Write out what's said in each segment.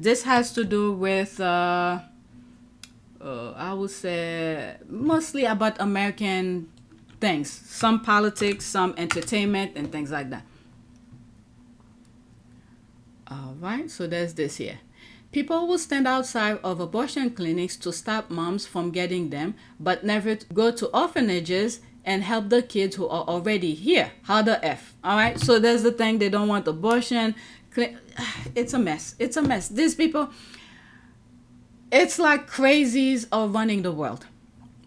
This has to do with, I would say, mostly about American things. Some politics, some entertainment, and things like that. All right, so there's this here. People will stand outside of abortion clinics to stop moms from getting them, but never go to orphanages and help the kids who are already here. How the F? All right, so there's the thing. They don't want abortion. It's a mess. It's a mess. These people, it's like crazies are running the world.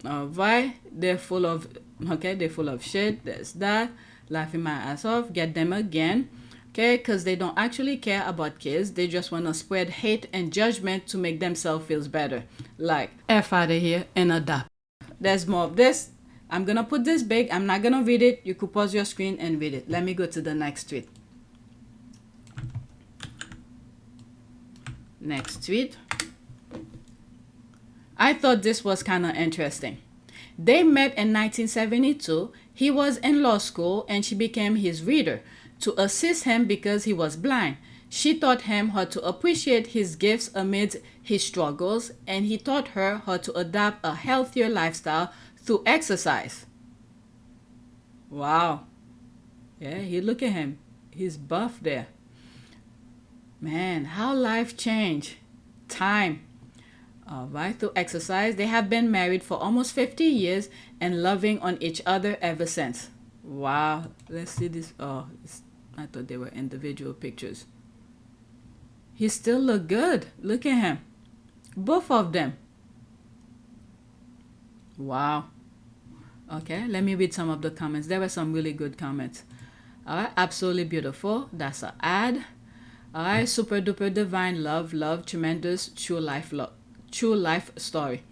All right, they're full of, okay, they're full of shit. There's that. Laughing my ass off. Get them again. Okay, because they don't actually care about kids. They just want to spread hate and judgment to make themselves feel better. Like, F out of here and adopt. There's more of this. I'm going to put this big. I'm not going to read it. You could pause your screen and read it. Let me go to the next tweet. Next tweet. I thought this was kind of interesting. They met in 1972. He was in law school and she became his reader to assist him because he was blind. She taught him how to appreciate his gifts amid his struggles, and he taught her how to adopt a healthier lifestyle through exercise. Wow. Yeah, look at him. He's buff there. Man, how life changed. Time. All right, through exercise. They have been married for almost 50 years and loving on each other ever since. Wow. Let's see this. Oh, I thought they were individual pictures. He still look good. Look at him. Both of them. Wow. Okay, let me read some of the comments. There were some really good comments. All right, absolutely beautiful. That's an ad. All right, super duper divine love, tremendous true life story.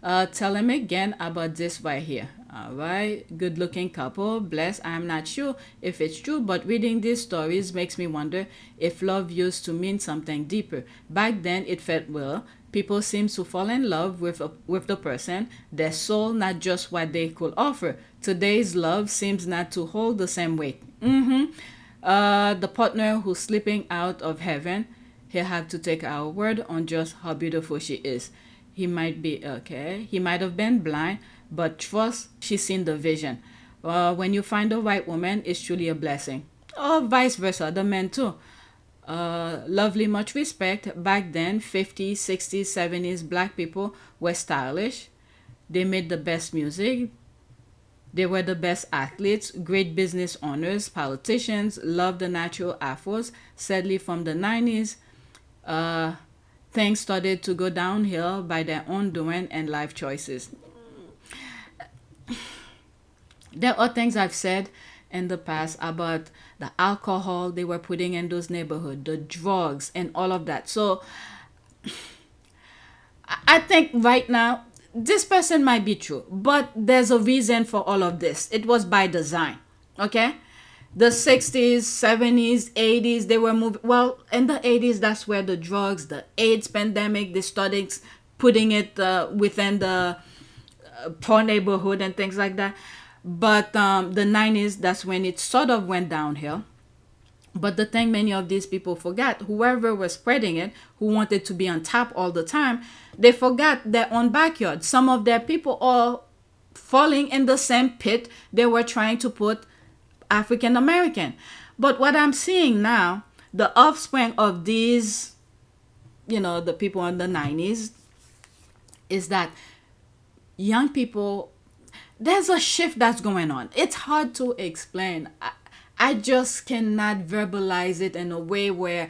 Tell him again about this right here. All right, good looking couple, blessed. I'm not sure if it's true, but reading these stories makes me wonder if love used to mean something deeper. Back then, it felt well. People seem to fall in love with the person, their soul, not just what they could offer. Today's love seems not to hold the same weight. The partner who's slipping out of heaven, he'll have to take our word on just how beautiful she is. He might be okay. He might have been blind, but trust, she's seen the vision. When you find the right woman, it's truly a blessing. Or vice versa, the men too. Lovely, much respect. Back then, 50s, 60s, 70s, black people were stylish. They made the best music. They were the best athletes, great business owners, politicians, loved the natural afros. Sadly, from the 90s, things started to go downhill by their own doing and life choices. There are things I've said in the past about the alcohol they were putting in those neighborhoods, the drugs, and all of that. So I think right now, this person might be true, but there's a reason for all of this. It was by design, okay? The 60s, 70s, 80s, they were moving. Well, in the 80s, that's where the drugs, the AIDS pandemic, they started putting it within the poor neighborhood and things like that. But the 90s, that's when it sort of went downhill. But the thing many of these people forgot, whoever was spreading it, who wanted to be on top all the time, they forgot their own backyard. Some of their people are falling in the same pit they were trying to put African American. But what I'm seeing now, the offspring of these, the people in the 90s, is that young people, there's a shift that's going on. It's hard to explain. I just cannot verbalize it in a way where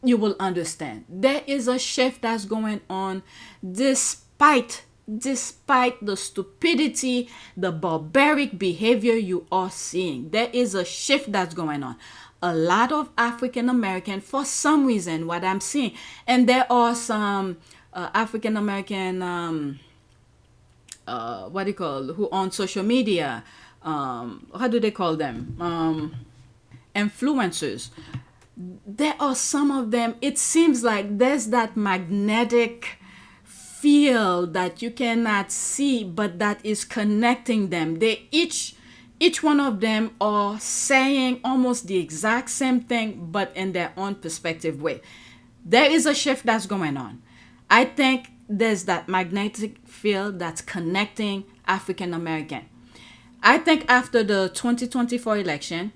you will understand. There is a shift that's going on despite the stupidity, the barbaric behavior you are seeing. There is a shift that's going on. A lot of African American, for some reason, what I'm seeing, and there are some African American, who on social media, how do they call them? Influencers. There are some of them, it seems like there's that magnetic field that you cannot see, but that is connecting them. They each one of them are saying almost the exact same thing, but in their own perspective way. There is a shift that's going on. I think there's that magnetic field that's connecting African American. I think after the 2024 election,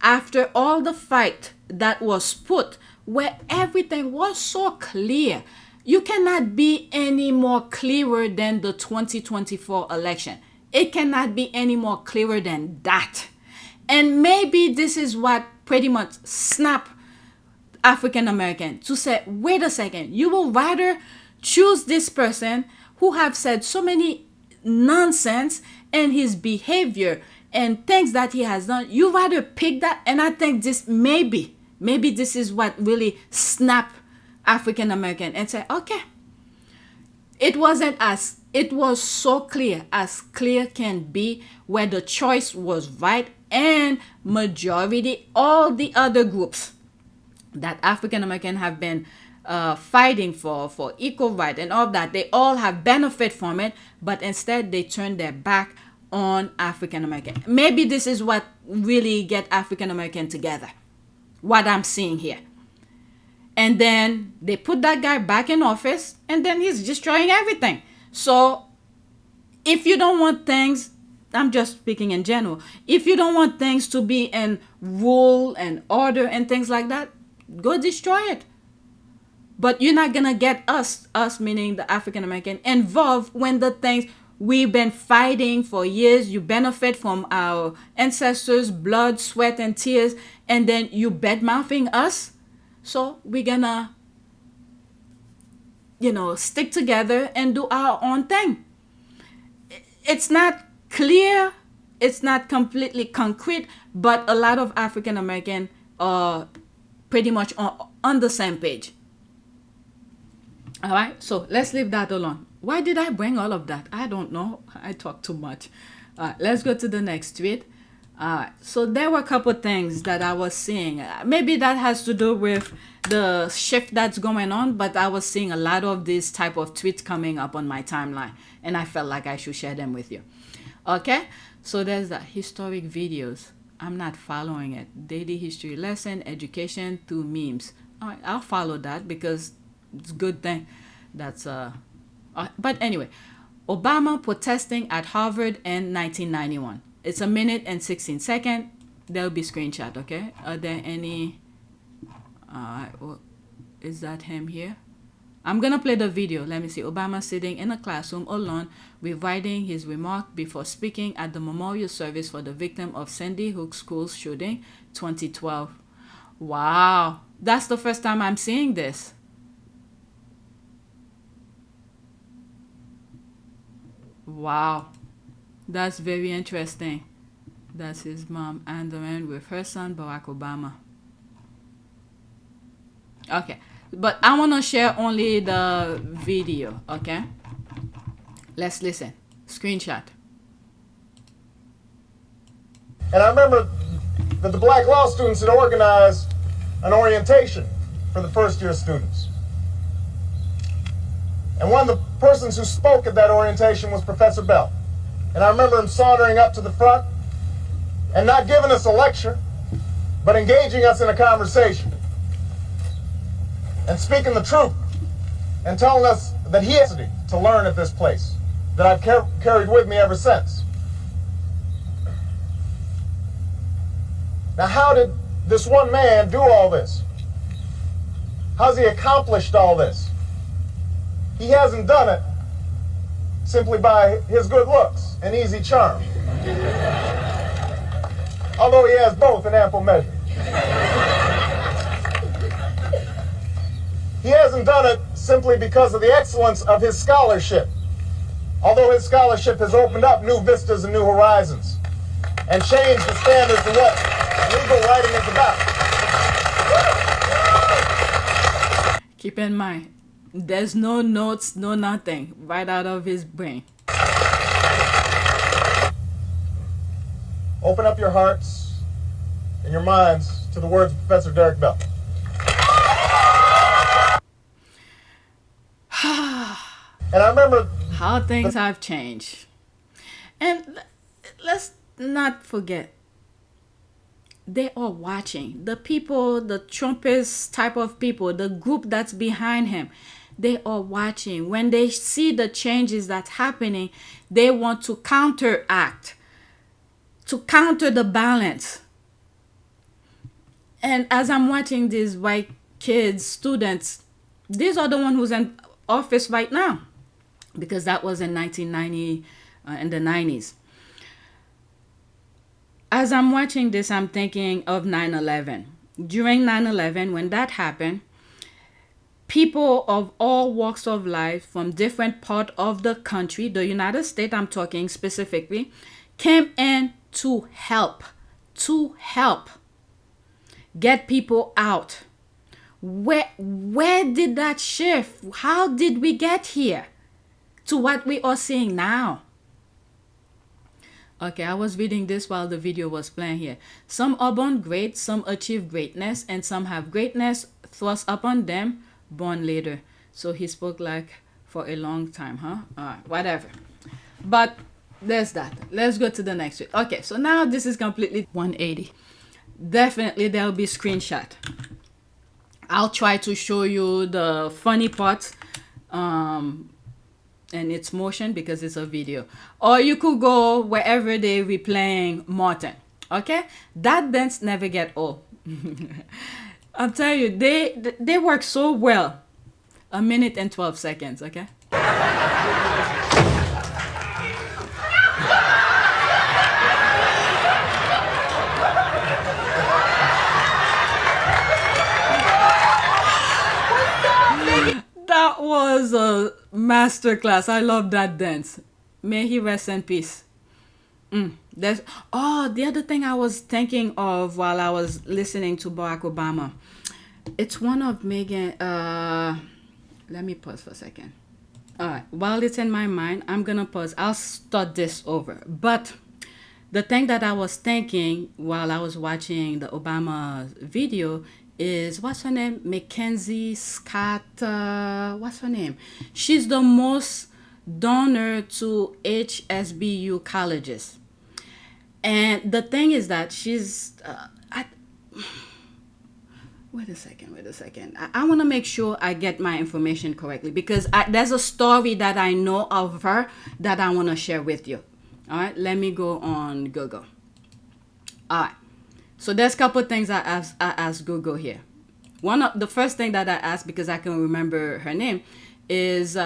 after all the fight that was put, where everything was so clear, you cannot be any more clearer than the 2024 election. It cannot be any more clearer than that. And maybe this is what pretty much snapped African American to say, wait a second, you will rather choose this person who have said so many nonsense and his behavior and things that he has done. You rather pick that. And I think this maybe this is what really snapped African American and say, okay, it was so clear as clear can be, where the choice was right, and majority, all the other groups that African American have been fighting for equal right and all that, they all have benefit from it, but instead they turn their back on African American. Maybe this is what really get African American together, what I'm seeing here. And then they put that guy back in office, and then he's destroying everything. So if you don't want things, I'm just speaking in general, if you don't want things to be in rule and order and things like that, go destroy it. But you're not gonna get us meaning the African American, involved when the things we've been fighting for years. You benefit from our ancestors' blood, sweat, and tears, and then you bad mouthing us. So we're gonna, stick together and do our own thing. It's not clear, it's not completely concrete, but a lot of African American are pretty much on the same page. All right, so let's leave that alone. Why did I bring all of that? I don't know. I talk too much. All right, let's go to the next tweet. So there were a couple things that I was seeing. Maybe that has to do with the shift that's going on, but I was seeing a lot of these type of tweets coming up on my timeline, and I felt like I should share them with you. Okay, so there's that historic videos. I'm not following it. Daily history lesson, education through memes. All right, I'll follow that because it's a good thing. That's but anyway, Obama protesting at Harvard in 1991. It's 1 minute and 16 seconds. There'll be screenshot. Okay, are there any? Is that him here? I'm gonna play the video. Let me see. Obama sitting in a classroom alone, rewriting his remark before speaking at the memorial service for the victim of Sandy Hook school shooting 2012. Wow, that's the first time I'm seeing this. Wow, that's very interesting. That's his mom, Andrew, with her son, Barack Obama. Okay, but I want to share only the video, okay? Let's listen. Screenshot. And I remember that the Black Law students had organized an orientation for the first-year students. And one of the persons who spoke at that orientation was Professor Bell. And I remember him sauntering up to the front and not giving us a lecture, but engaging us in a conversation and speaking the truth and telling us that he has to learn at this place that I've carried with me ever since. Now, how did this one man do all this? How's he accomplished all this? He hasn't done it simply by his good looks and easy charm. Although he has both in ample measure. He hasn't done it simply because of the excellence of his scholarship. Although his scholarship has opened up new vistas and new horizons and changed the standards of what legal writing is about. Keep in mind, there's no notes, no nothing, right out of his brain. Open up your hearts and your minds to the words of Professor Derek Bell. And I remember how things have changed. And let's not forget, they are watching. The people, the Trumpist type of people, the group that's behind him, they are watching. When they see the changes that's happening, they want to counteract, to counter the balance. And as I'm watching these white kids, students, these are the ones who's in office right now, because that was in 1990, in the 90s. As I'm watching this, I'm thinking of 9/11. During 9/11, when that happened, people of all walks of life from different parts of the country, the United States I'm talking specifically, came in to help get people out. Where did that shift? How did we get here to what we are seeing now? Okay, I was reading this while the video was playing here. Some are born great, some achieve greatness, and some have greatness thrust upon them, born later. So he spoke like for a long time, huh? All right, whatever. But there's that. Let's go to the next one. Okay, so now this is completely 180. Definitely there'll be screenshot. I'll try to show you the funny parts and its motion because it's a video. Or you could go wherever they replaying Martin. Okay? That dance never get old. I'll tell you, they work so well. 1 minute and 12 seconds, okay? That was a masterclass. I love that dance. May he rest in peace. The other thing I was thinking of while I was listening to Barack Obama, it's one of Meghan. Let me pause for a second. All right, while it's in my mind, I'm gonna pause. I'll start this over. But the thing that I was thinking while I was watching the Obama video is, what's her name? MacKenzie Scott. What's her name? She's the most donor to HBCU colleges. And the thing is that she's... Wait a second. I want to make sure I get my information correctly, because there's a story that I know of her that I want to share with you. All right, let me go on Google. All right. So there's a couple of things I asked Google here. One of the first thing that I asked, because I can remember her name, is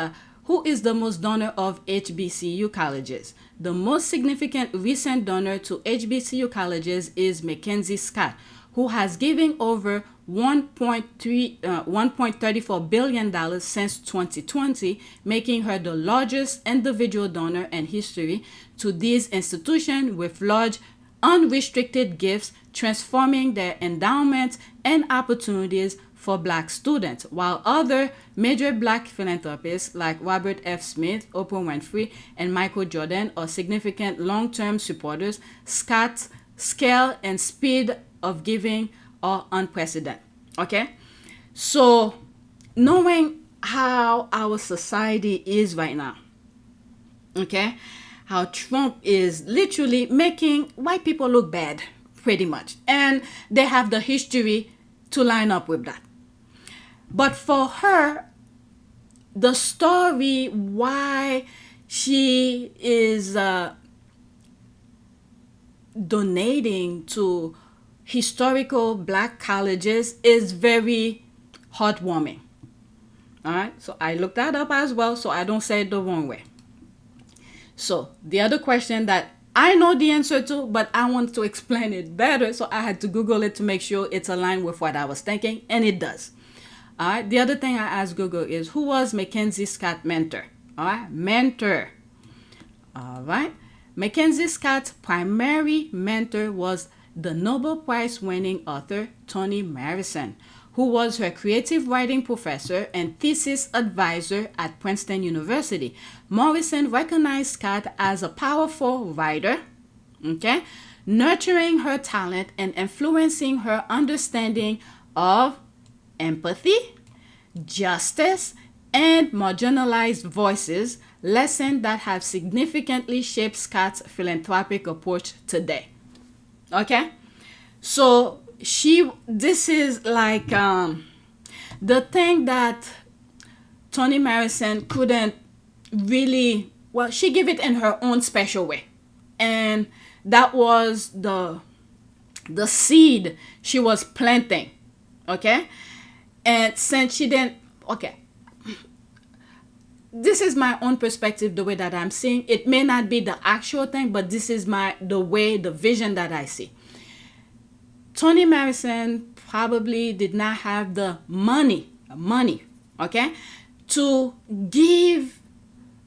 who is the most donor of HBCU colleges? The most significant recent donor to HBCU colleges is MacKenzie Scott, who has given over $1.34 billion since 2020, making her the largest individual donor in history to these institutions, with large unrestricted gifts transforming their endowments and opportunities for Black students, while other major Black philanthropists like Robert F. Smith, Oprah Winfrey, and Michael Jordan are significant long-term supporters. Scott's scale and speed of giving are unprecedented. Okay? So, knowing how our society is right now, okay, how Trump is literally making white people look bad, pretty much. And they have the history to line up with that. But for her, the story why she is donating to historical Black colleges is very heartwarming. All right, so I looked that up as well, so I don't say it the wrong way. So the other question that I know the answer to, but I want to explain it better, so I had to Google it to make sure it's aligned with what I was thinking, and it does. All right, the other thing I asked Google is, who was MacKenzie Scott's mentor? All right, mentor. All right, MacKenzie Scott's primary mentor was the Nobel Prize winning author Toni Morrison, who was her creative writing professor and thesis advisor at Princeton University. Morrison recognized Scott as a powerful writer, okay, nurturing her talent and influencing her understanding of empathy, justice, and marginalized voices, lessons that have significantly shaped Scott's philanthropic approach today. Okay? So this is like the thing that Toni Morrison couldn't really, well, she gave it in her own special way. And that was the seed she was planting. Okay? And since she didn't, okay, this is my own perspective, the way that I'm seeing. It may not be the actual thing, but this is the vision that I see. Toni Morrison probably did not have the money, okay, to give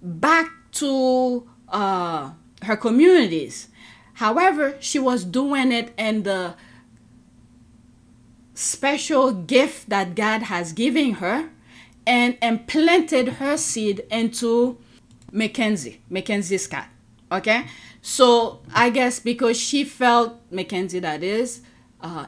back to her communities. However, she was doing it in the special gift that God has given her, and implanted her seed into MacKenzie Scott. Okay, so I guess because she felt MacKenzie, that is,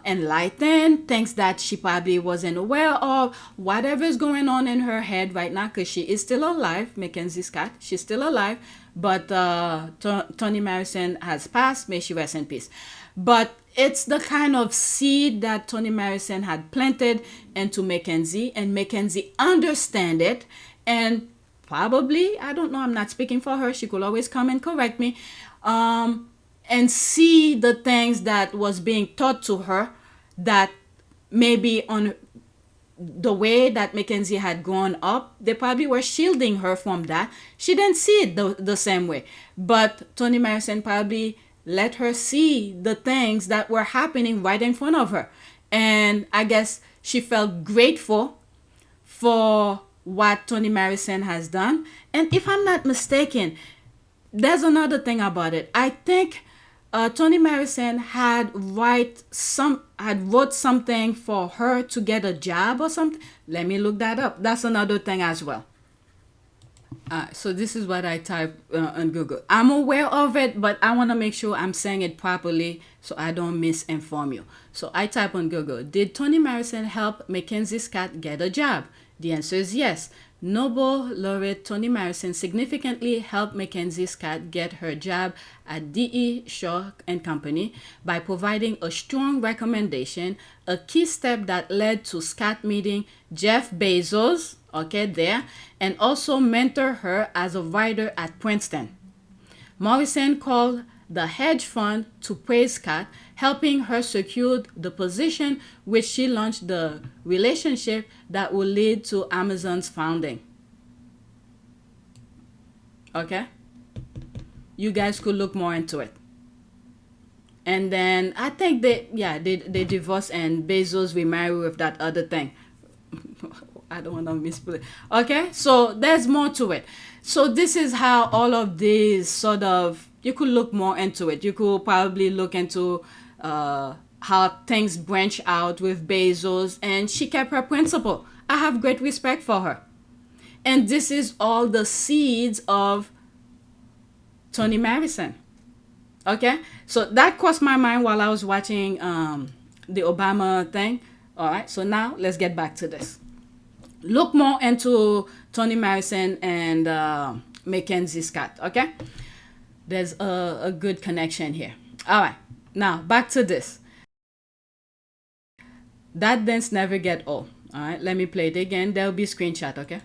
enlightened, things that she probably wasn't aware of, whatever's going on in her head right now, because she is still alive, MacKenzie Scott, she's still alive, but Toni Morrison has passed, may she rest in peace. But it's the kind of seed that Toni Morrison had planted into MacKenzie, and MacKenzie understand it, and probably, I don't know, I'm not speaking for her, she could always come and correct me, and see the things that was being taught to her, that maybe on the way that MacKenzie had grown up, they probably were shielding her from that. She didn't see it the same way. But Toni Morrison probably let her see the things that were happening right in front of her. And I guess she felt grateful for what Toni Morrison has done. And if I'm not mistaken, there's another thing about it. I think Toni Morrison had wrote something for her to get a job or something. Let me look that up. That's another thing as well. So this is what I type on Google. I'm aware of it, but I want to make sure I'm saying it properly so I don't misinform you. So I type on Google, did Toni Morrison help MacKenzie Scott get a job? The answer is yes. Nobel laureate Toni Morrison significantly helped MacKenzie Scott get her job at D.E. Shaw and Company by providing a strong recommendation, a key step that led to Scott meeting Jeff Bezos, okay, there, and also mentor her as a writer at Princeton. Morrison called the hedge fund to praise Scott, helping her secure the position, which she launched the relationship that will lead to Amazon's founding. Okay? You guys could look more into it. And then I think they divorced, and Bezos remarried with that other thing. I don't want to misplay. Okay? So there's more to it. So this is how all of these sort of, you could look more into it. You could probably look into how things branch out with Bezos, and she kept her principle. I have great respect for her. And this is all the seeds of Toni Morrison. Okay? So that crossed my mind while I was watching the Obama thing. All right, so now let's get back to this. Look more into Toni Morrison and MacKenzie Scott, okay? There's a good connection here. All right, now back to this. That dance never get old. All right, let me play it again. There'll be a screenshot, okay?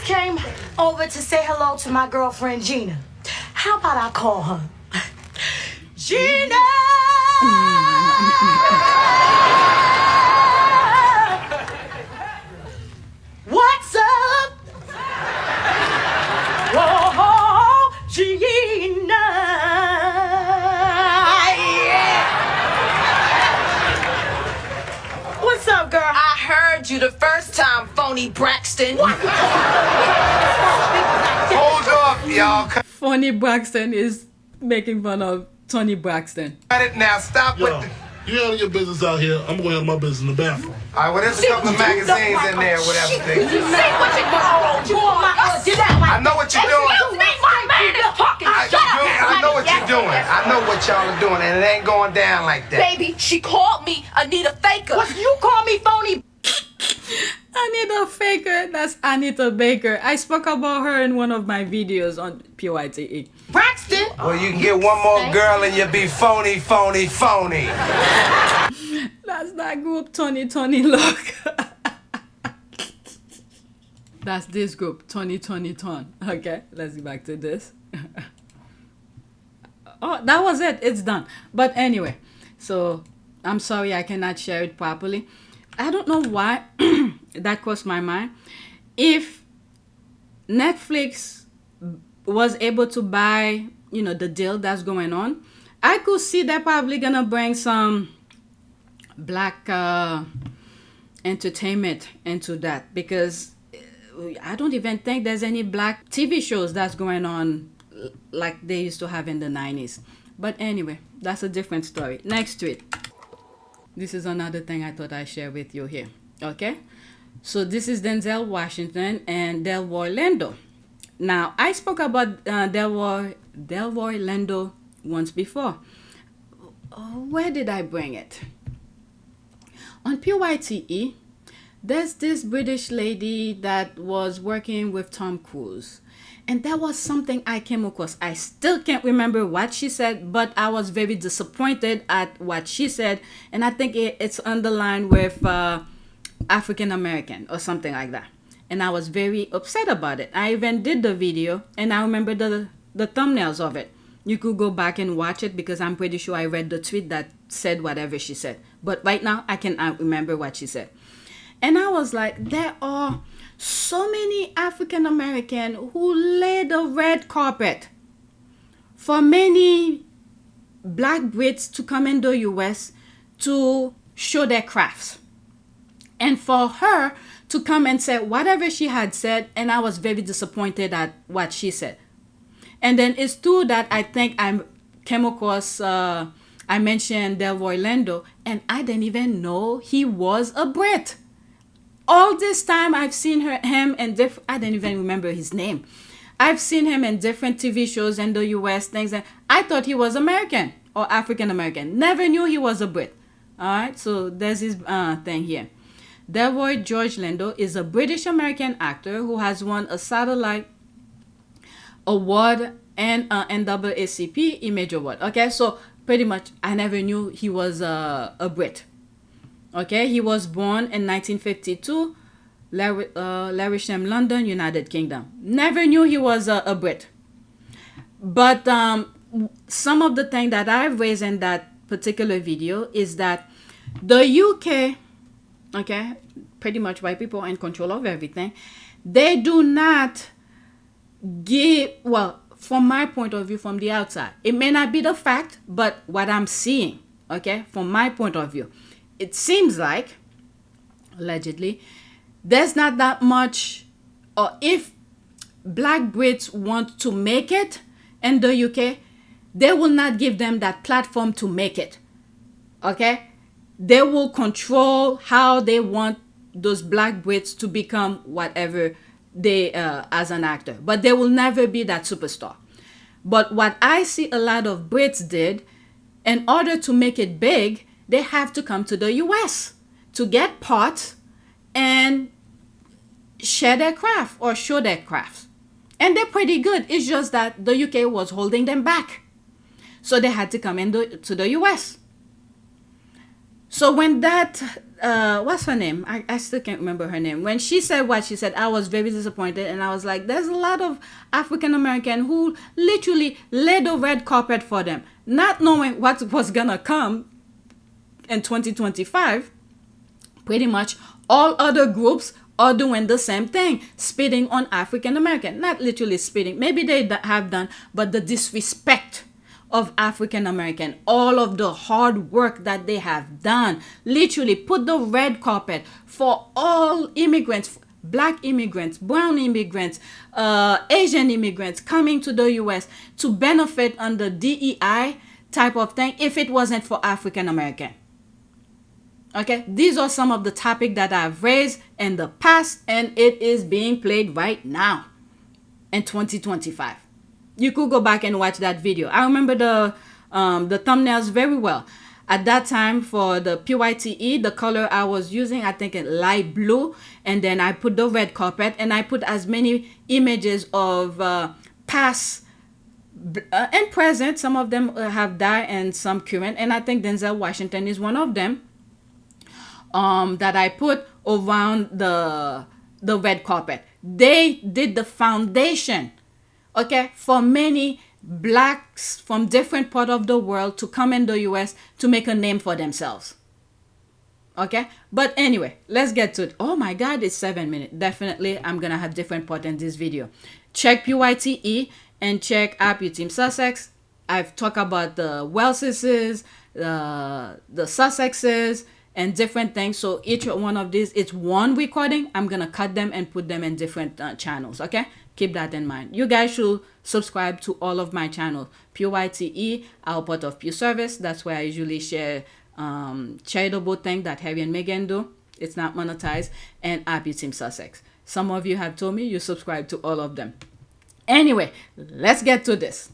Came over to say hello to my girlfriend Gina. How about I call her Gina? What's up? Whoa, Gina. Yeah. What's up, girl? I heard you the first time, phony Braxton. Hold up, y'all. Phony Braxton is making fun of Toni Braxton. Cut it now. Stop with You handle your business out here. I'm going to handle my business in the bathroom. All right, well, there's a couple of magazines in there with everything. You say what you I know what you're doing. I know what you're doing. I know what y'all are doing, and it ain't going down like that. Baby, she called me Anita Faker. What you call me phony? Anita Faker, that's Anita Baker. I spoke about her in one of my videos on PYTE. Braxton. Well, you can get one more girl and you'll be phony, phony, phony. That's that group, Toni, look. That's this group, Toni, Ton. Okay, let's get back to this. Oh, that was it. It's done. But anyway, so I'm sorry I cannot share it properly. I don't know why that crossed my mind. If Netflix was able to buy, you know, the deal that's going on, I could see they're probably gonna bring some black entertainment into that, because I don't even think there's any black TV shows that's going on like they used to have in the 90s. But anyway, that's a different story. Next tweet. This is another thing I thought I'd share with you here. Okay? So this is Denzel Washington and Delroy Lindo. Now, I spoke about Delroy Lindo once before. Where did I bring it? On PYTE, there's this British lady that was working with Tom Cruise. And that was something I came across. I still can't remember what she said, but I was very disappointed at what she said. And I think it's underlined with African American or something like that. And I was very upset about it. I even did the video, and I remember the thumbnails of it. You could go back and watch it, because I'm pretty sure I read the tweet that said whatever she said. But right now, I cannot remember what she said. And I was like, there are so many African American who laid the red carpet for many black Brits to come in the US to show their crafts. And for her to come and say whatever she had said, and I was very disappointed at what she said. And then it's true that I think I came across, I mentioned Delroy Lindo, and I didn't even know he was a Brit. All this time I've seen him in I didn't even remember his name. I've seen him in different TV shows in the US, things, and I thought he was American or African American. Never knew he was a Brit. All right, so there's his thing here. Delroy George Lindo is a British American actor who has won a Satellite Award and NAACP Image Award. Okay, so pretty much I never knew he was a Brit. Okay, he was born in 1952, Lewisham, London, United Kingdom. Never knew he was a Brit. But some of the things that I've raised in that particular video is that the UK, okay, pretty much white people are in control of everything. They do not give, well, from my point of view, from the outside, it may not be the fact, but what I'm seeing, okay, from my point of view, it seems like, allegedly, there's not that much, or if black Brits want to make it in the UK, they will not give them that platform to make it. Okay? They will control how they want those black Brits to become whatever they as an actor. But they will never be that superstar. But what I see a lot of Brits did, in order to make it big, they have to come to the US to get parts and share their craft or show their crafts. And they're pretty good. It's just that the UK was holding them back. So they had to come to the US. So when that, what's her name? I still can't remember her name. When she said what she said, I was very disappointed. And I was like, there's a lot of African American who literally laid the red carpet for them, not knowing what was going to come in 2025. Pretty much all other groups are doing the same thing, spitting on African American. Not literally spitting. Maybe they have done, but the disrespect of African American, all of the hard work that they have done, literally put the red carpet for all immigrants, black immigrants, brown immigrants, Asian immigrants coming to the US to benefit under DEI type of thing if it wasn't for African American. Okay, these are some of the topics that I've raised in the past, and it is being played right now in 2025. You could go back and watch that video. I remember the thumbnails very well. At that time for the PYTE, the color I was using, I think it light blue, and then I put the red carpet, and I put as many images of past and present. Some of them have died and some current, and I think Denzel Washington is one of them. That I put around the red carpet. They did the foundation, okay, for many blacks from different part of the world to come in the US to make a name for themselves. Okay, but anyway, let's get to it. Oh my God, it's 7 minutes. Definitely, I'm gonna have different part in this video. Check PYTE and check APTS Sussex. I've talked about the Welleses, the Sussexes, and different things. So each one of these, it's one recording. I'm gonna cut them and put them in different channels. Okay, keep that in mind. You guys should subscribe to all of my channels. PYTE, our part of Pew Service. That's where I usually share charitable thing that Harry and Meghan do. It's not monetized. And APTS Sussex. Some of you have told me you subscribe to all of them. Anyway, let's get to this.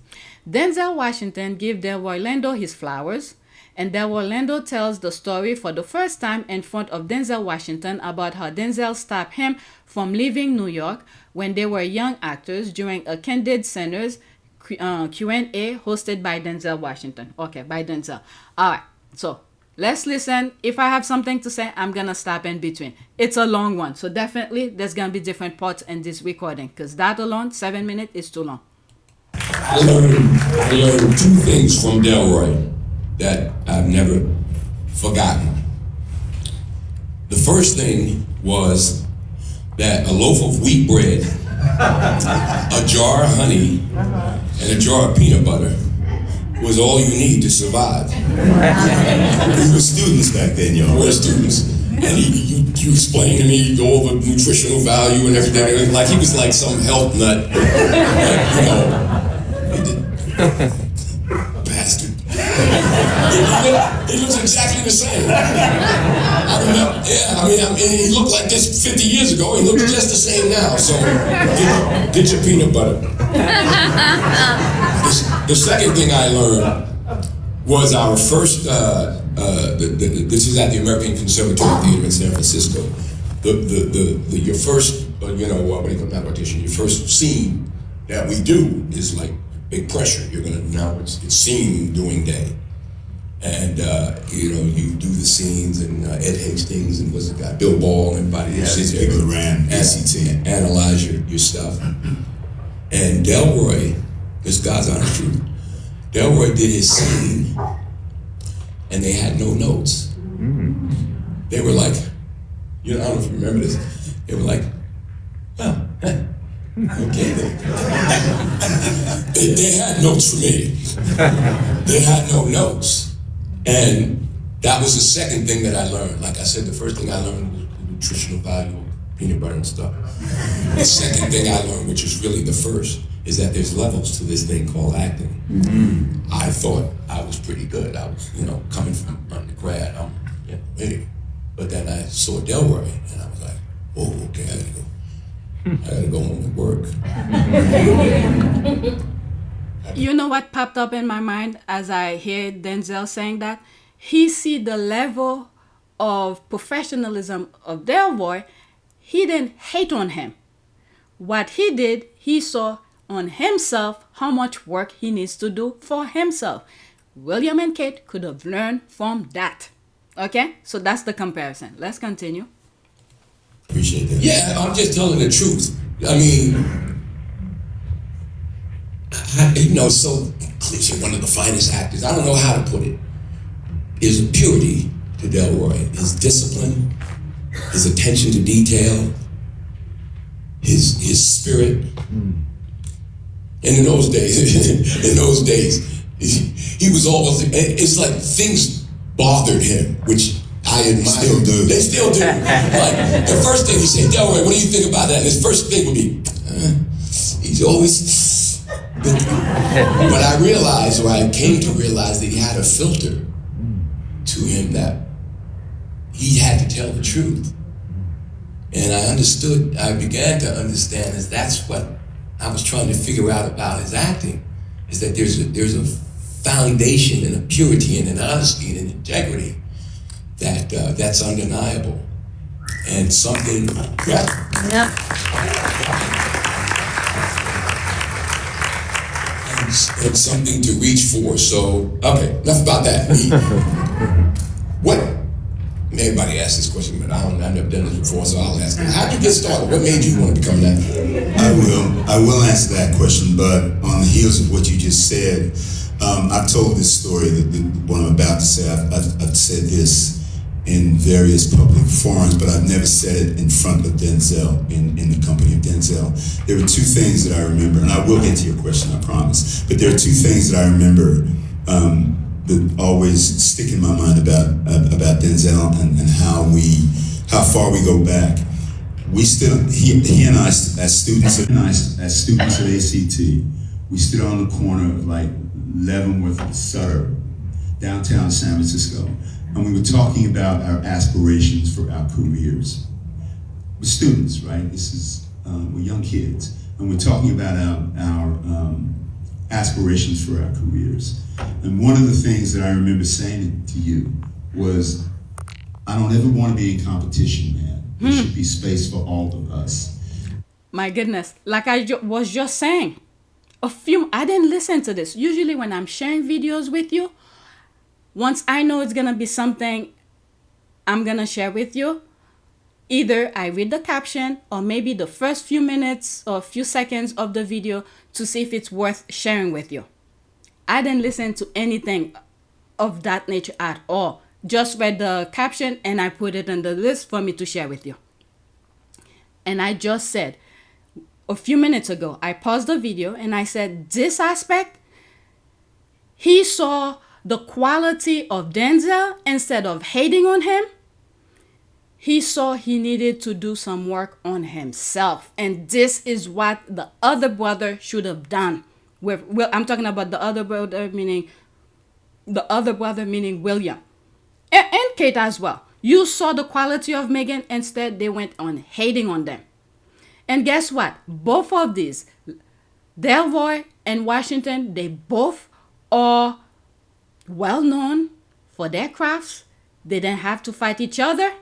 Denzel Washington gave Delroy Lindo his flowers. And Delroy Lindo tells the story for the first time in front of Denzel Washington about how Denzel stopped him from leaving New York when they were young actors during a Candid Center's Q&A hosted by Denzel Washington. Okay, by Denzel. All right, so let's listen. If I have something to say, I'm going to stop in between. It's a long one, so definitely there's going to be different parts in this recording because that alone, 7 minutes, is too long. I learned two things from Delroy that I've never forgotten. The first thing was that a loaf of wheat bread, a jar of honey, and a jar of peanut butter was all you need to survive. We were students back then, y'all. We were students. And you explained to me, you go over nutritional value and everything, like he was like some health nut. You know, bastard. He looks exactly the same. I remember, yeah, I mean, he looked like this 50 years ago. He looks just the same now. So get your peanut butter. The second thing I learned was our first. This is at the American Conservatory Theater in San Francisco. Your first, you know, what do you call that audition? Your first scene that we do is like big pressure. You're gonna now it's scene doing day, and you know you do the scenes and Ed Hastings and what's the guy Bill Ball and everybody else people around ACT analyze your stuff. And Delroy, this God's honest truth, Delroy did his scene, and they had no notes. They were like, you know, I don't know if you remember this. They were like, oh. Okay then. They had notes for me. They had no notes. And that was the second thing that I learned. Like I said, the first thing I learned was the nutritional value of peanut butter and stuff. The second thing I learned, which is really the first, is that there's levels to this thing called acting. I thought I was pretty good. I was, you know, coming from undergrad, hey. But then I saw Delroy and I was like, oh, okay, I gotta go home and work. You know what popped up in my mind as I hear Denzel saying that? He see the level of professionalism of Delroy. He didn't hate on him. What he did, he saw on himself how much work he needs to do for himself. William and Kate could have learned from that. Okay? So that's the comparison. Let's continue. Appreciate that. Yeah, I'm just telling the truth. I mean, you know, so cliche, one of the finest actors, I don't know how to put it, is purity to Delroy. His discipline, his attention to detail, his spirit. And in those days, he was always, it's like things bothered him, which I admire. Still do. They still do. Like, the first thing you say, Delroy, what do you think about that? And his first thing would be, he's always, but I realized, or I came to realize that he had a filter to him that he had to tell the truth. And I began to understand that that's what I was trying to figure out about his acting, is that there's a foundation and a purity and an honesty and an integrity that's undeniable. And something, and something to reach for. So, okay, enough about that. Everybody asks this question, but I've never done this before, so I'll ask it. How did you get started? What made you want to become that? I will answer that question, but on the heels of what you just said, I've told this story, what I'm about to say. I've said this in various public forums, but I've never said it in front of Denzel, in the company of Denzel. There were two things that I remember, and I will get to your question, I promise, but there are two things that I remember that always stick in my mind about Denzel and how far we go back. He and I, as students at ACT, we stood on the corner of like Leavenworth and Sutter, downtown San Francisco, and we were talking about our aspirations for our careers. We're students, right? We're young kids, and we're talking about our aspirations for our careers. And one of the things that I remember saying to you was, I don't ever want to be in competition, man. There should be space for all of us. My goodness, like I was just saying, I didn't listen to this. Usually when I'm sharing videos with you, once I know it's gonna be something I'm gonna share with you, either I read the caption or maybe the first few minutes or few seconds of the video to see if it's worth sharing with you. I didn't listen to anything of that nature at all. Just read the caption and I put it on the list for me to share with you. And I just said, a few minutes ago, I paused the video and I said, this aspect, he saw the quality of Denzel. Instead of hating on him, he saw he needed to do some work on himself. And this is what the other brother should have done. I'm talking about the other brother, meaning William. And Kate as well. You saw the quality of Meghan. Instead, they went on hating on them. And guess what? Both of these, Delroy and Washington, they both are well known for their crafts. They didn't have to fight each other.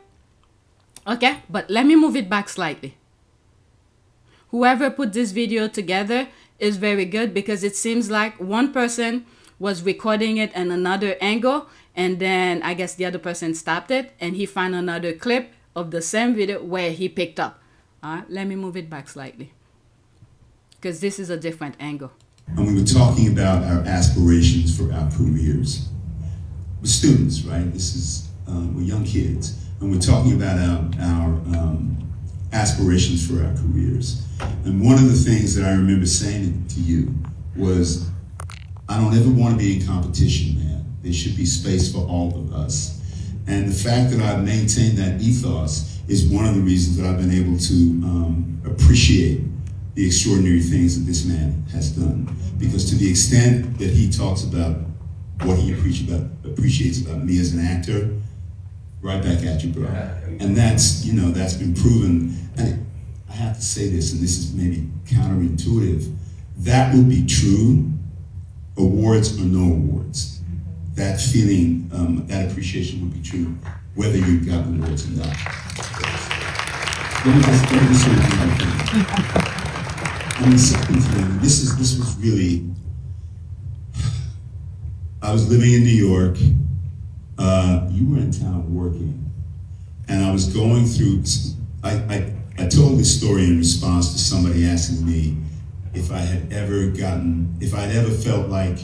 Okay, but let me move it back slightly. Whoever put this video together is very good, because it seems like one person was recording it in another angle, and then I guess the other person stopped it and he found another clip of the same video where he picked up. All right, let me move it back slightly, because this is a different angle. And we were talking about our aspirations for our careers. We're students, right? We're young kids, and we're talking about our aspirations for our careers. And one of the things that I remember saying to you was, I don't ever want to be in competition, man. There should be space for all of us. And the fact that I've maintained that ethos is one of the reasons that I've been able to appreciate the extraordinary things that this man has done. Because to the extent that he talks about what he appreciates about me as an actor, right back at you, bro. And that's been proven. And I have to say this, and this is maybe counterintuitive, that would be true, awards or no awards. That feeling, that appreciation would be true, whether you got awards or not. Let me just say one thing. And the second thing, this was really, I was living in New York. You were in town working, and I was going through, I told this story in response to somebody asking me if I had ever felt like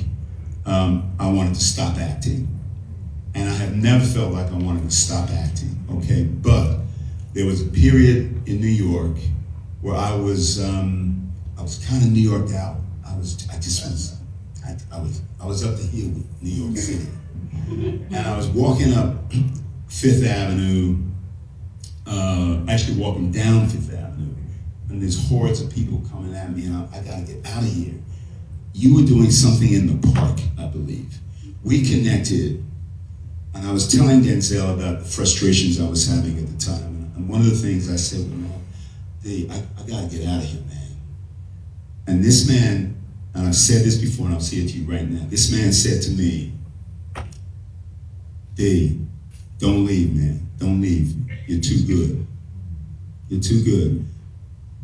I wanted to stop acting. And I have never felt like I wanted to stop acting, okay? But there was a period in New York where I was kind of New Yorked out. I was up the hill with New York City. And I was walking up Fifth Avenue, actually walking down Fifth Avenue, and there's hordes of people coming at me, and I gotta get out of here. You were doing something in the park, I believe. We connected And I was telling Denzel about the frustrations I was having at the time. And one of the things I said, Dave, I gotta get out of here, man. And this man, and I've said this before and I'll say it to you right now, this man said to me, Dave, don't leave, man. Don't leave. You're too good. You're too good.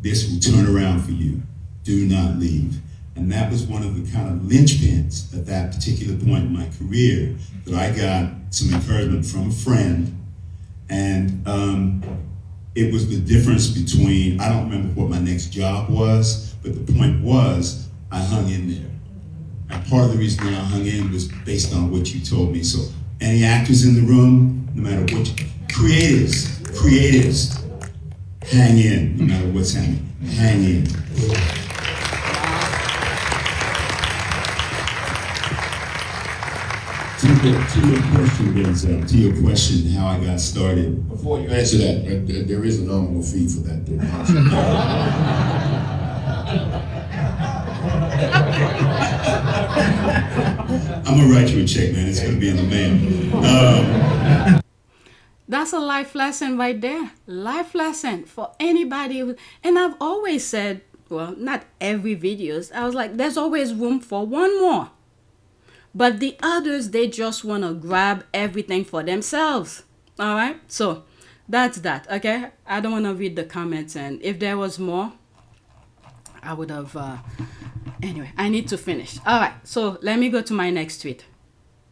This will turn around for you. Do not leave. And that was one of the kind of linchpins at that particular point in my career that I got some encouragement from a friend. And it was the difference between, I don't remember what my next job was, but the point was, I hung in there. And part of the reason that I hung in was based on what you told me. So any actors in the room, no matter what, creatives, hang in, no matter what's happening, hang in. To your question, Denzel, to your question, how I got started. Before you answer that, there is a nominal fee for that. I'm gonna write you a check, man. It's gonna be in the mail. That's a life lesson right there. Life lesson for anybody. And I've always said, well, not every videos. I was like, there's always room for one more. But the others, they just want to grab everything for themselves. All right. So that's that. Okay. I don't want to read the comments. And if there was more, I would have. Anyway, I need to finish. All right. So let me go to my next tweet.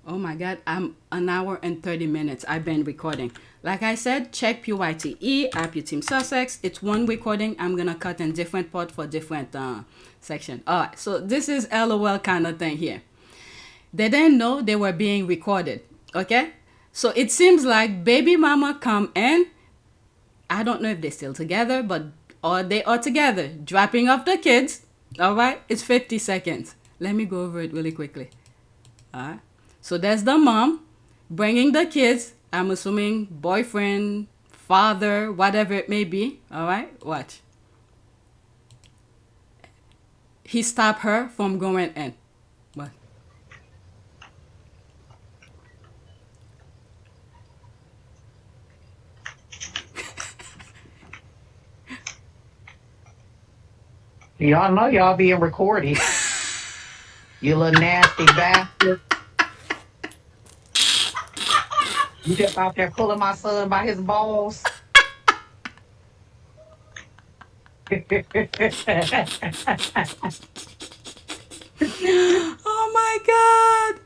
Oh my God. I'm 1 hour and 30 minutes. I've been recording. Like I said, check PYTE, Happy Team Sussex. It's one recording. I'm going to cut in different part for different section. All right. So this is LOL kind of thing here. They didn't know they were being recorded. Okay. So it seems like baby mama come in. I don't know if they're still together, but or they are together, dropping off the kids. All right. It's 50 seconds. Let me go over it really quickly. All right. So there's the mom bringing the kids. I'm assuming boyfriend, father, whatever it may be. All right. Watch. He stopped her from going in. What? Y'all know y'all being recorded. You little nasty bastard. You just out there pulling my son by his balls. Oh my God.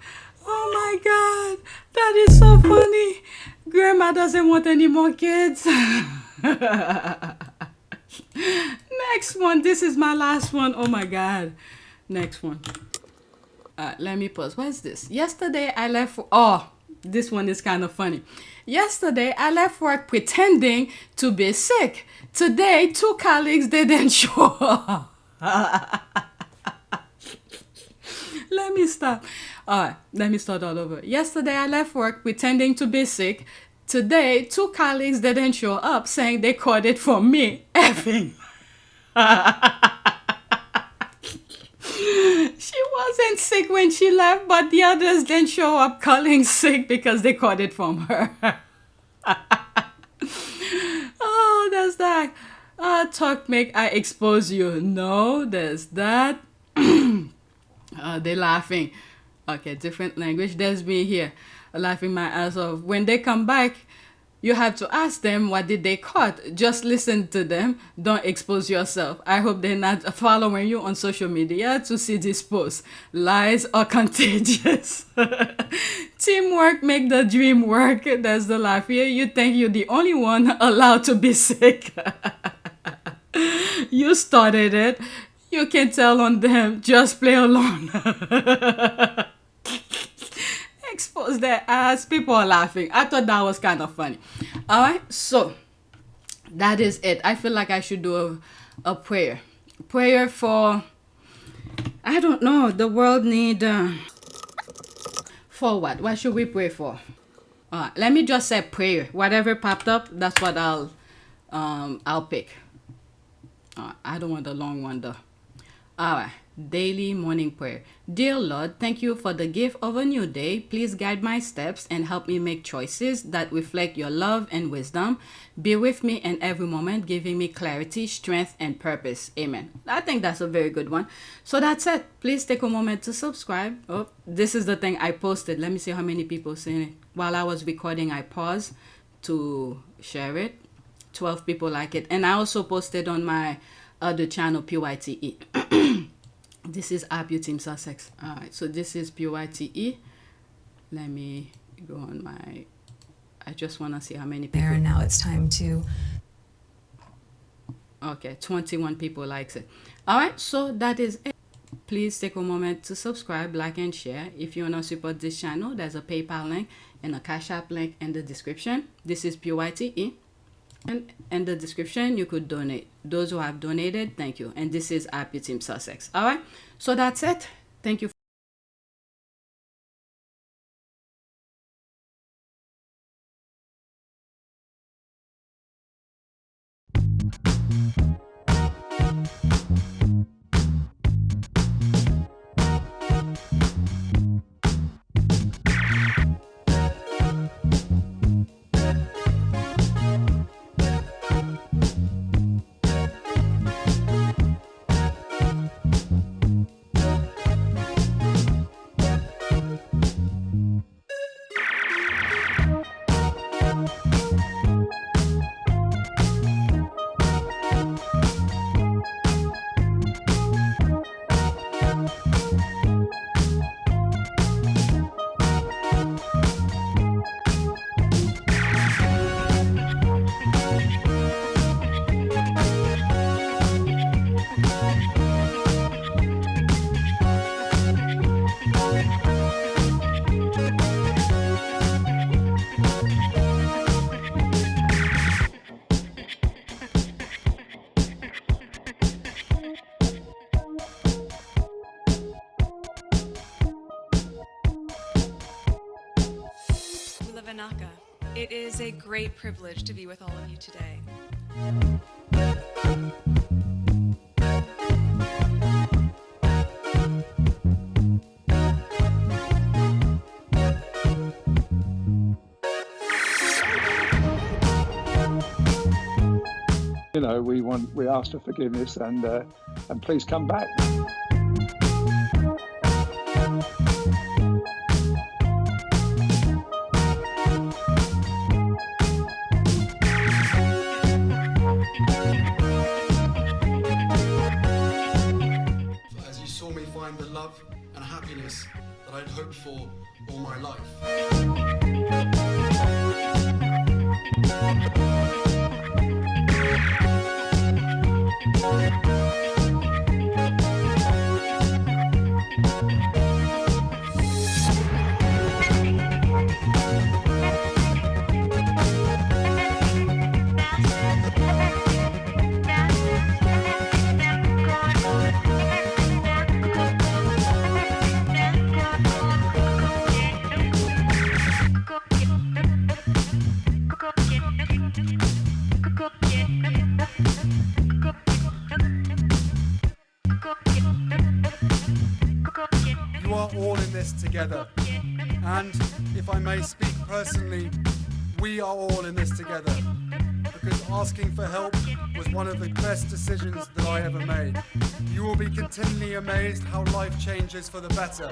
Oh my God. That is so funny. Grandma doesn't want any more kids. Next one. This is my last one. Oh my God. Next one. Let me pause. What is this? Yesterday I left. Oh, this one is kind of funny. Yesterday I left work pretending to be sick. Today 2 colleagues didn't show up. Let me stop. All right, let me start all over. Yesterday I left work pretending to be sick. Today 2 colleagues didn't show up, saying they caught it from me effing. She wasn't sick when she left, but the others didn't show up calling sick because they caught it from her. Oh, there's that. Talk make I expose you. No, there's that. They laughing. Okay, different language. There's me here laughing my ass off. When they come back, you have to ask them what did they caught. Just listen to them. Don't expose yourself. I hope they're not following you on social media to see this post. Lies are contagious. Teamwork make the dream work. That's the laugh here. You think you're the only one allowed to be sick. You started it. You can tell on them. Just play along. Expose their ass. People are laughing. I thought that was kind of funny. All right, so that is it. I feel like I should do a prayer. Prayer for, I don't know, the world need for what? What should we pray for? Let me just say prayer. Whatever popped up, that's what I'll pick. I don't want the long one though. All right, Daily morning prayer. Dear Lord, thank you for the gift of a new day. Please guide my steps and help me make choices that reflect your love and wisdom. Be with me in every moment, giving me clarity, strength, and purpose. Amen. I think that's a very good one. So that's it. Please take a moment to subscribe. Oh, this is the thing I posted. Let me see how many people seen it. While I was recording, I paused to share it. 12 people like it. And I also posted on my other channel, PYTE. This is APTS Sussex. All right, so this is PYTE. Let me go on my, I just want to see how many people. There, and now it's time to. Okay, 21 people likes it. All right, so that is it. Please take a moment to subscribe, like, and share. If you want to support this channel, there's a PayPal link and a Cash App link in the description. This is PYTE. And in the description, you could donate. Those who have donated, thank you. And this is APTS Sussex. All right, so that's it. Thank you. It is a great privilege to be with all of you today. You know, we ask for forgiveness and please come back. As you saw me find the love and happiness that I'd hoped for all my life. You are all in this together, and if I may speak personally, we are all in this together, because asking for help was one of the best decisions that I ever made. You will be continually amazed how life changes for the better.